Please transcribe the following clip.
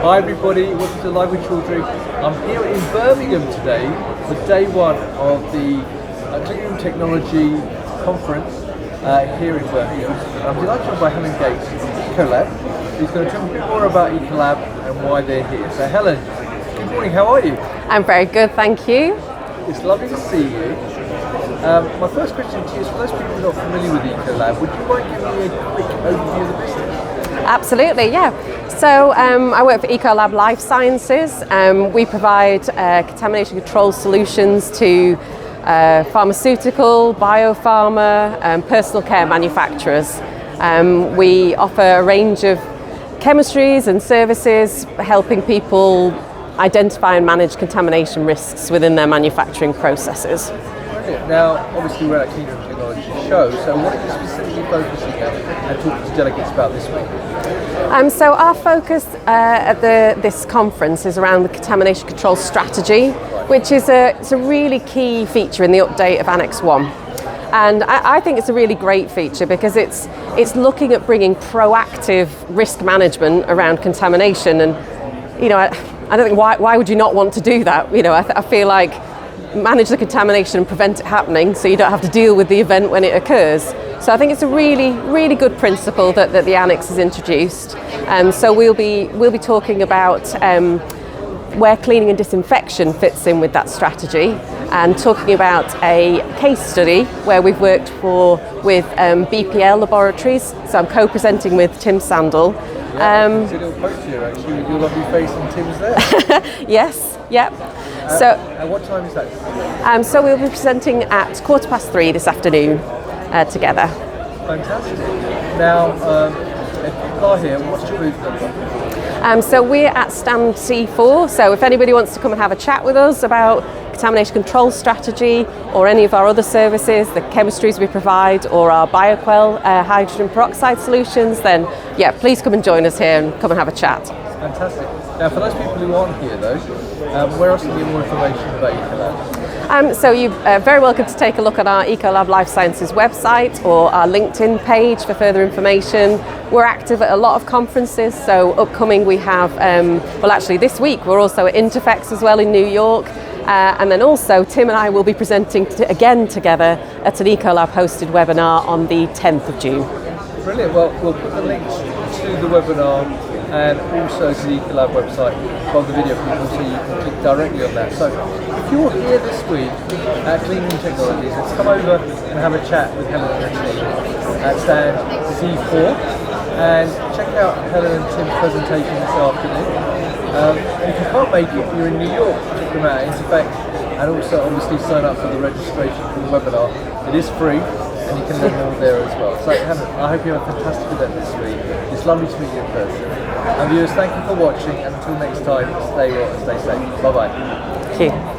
Hi everybody, welcome to Live with Children. I'm here in Birmingham today for day one of the Cleanroom Technology Conference here in Birmingham. I'm delighted by Helen from Ecolab, who's going to tell me a bit more about Ecolab and why they're here. So Helen, good morning, how are you? I'm very good, thank you. It's lovely to see you. My first question to you is, for those people not familiar with Ecolab, would you mind giving me a quick overview of the business? Absolutely, yeah. So I work for Ecolab Life Sciences. We provide contamination control solutions to pharmaceutical, biopharma, and personal care manufacturers. We offer a range of chemistries and services helping people identify and manage contamination risks within their manufacturing processes. Now, obviously we're at a Cleanroom Technology show, so what are you specifically focusing on and talking to delegates about this week? So our focus at this conference is around the contamination control strategy, which is it's a really key feature in the update of Annex 1. And I think it's a really great feature because it's looking at bringing proactive risk management around contamination. And you know, I don't think why would you not want to do that? You know, I feel like manage the contamination and prevent it happening so you don't have to deal with the event when it occurs. So I think it's a really, really good principle that the Annex has introduced. So we'll be talking about where cleaning and disinfection fits in with that strategy, and talking about a case study where we've worked with BPL laboratories. So I'm co-presenting with Tim Sandle. There's a little poster actually with your lovely face and Tim's there. Yes, yep. And what time is that? So we'll be presenting at 3:15 this afternoon together. Fantastic. Now, if people are here, what's your booth number? So we're at stand C4, so if anybody wants to come and have a chat with us about contamination control strategy or any of our other services, the chemistries we provide, or our BioQuell hydrogen peroxide solutions, then yeah, please come and join us here and come and have a chat. Fantastic. Now, for those people who aren't here though, where else can you get more information about Ecolab? So you're very welcome to take a look at our Ecolab Life Sciences website or our LinkedIn page for further information. We're active at a lot of conferences, so upcoming we have, well actually this week we're also at INTERPHEX as well in New York. And then also Tim and I will be presenting again together at an Ecolab hosted webinar on the 10th of June. Brilliant. Well, we'll put the links to the webinar and also to the Ecolab website from the video people, so you can click directly on that. So if you're here this week at Cleanroom Technologies, let's come over and have a chat with Helen and Tim at stand C4 and check out Helen and Tim's presentation this afternoon. If you can't make it, you're in New York, check them out, INTERPHEX, and also obviously sign up for the registration for the webinar. It is free and you can learn more there as well. So Helen, I hope you have a fantastic event this week. It's lovely to meet you in person. And viewers, thank you for watching, and until next time, stay well and stay safe. Bye bye. Thank you.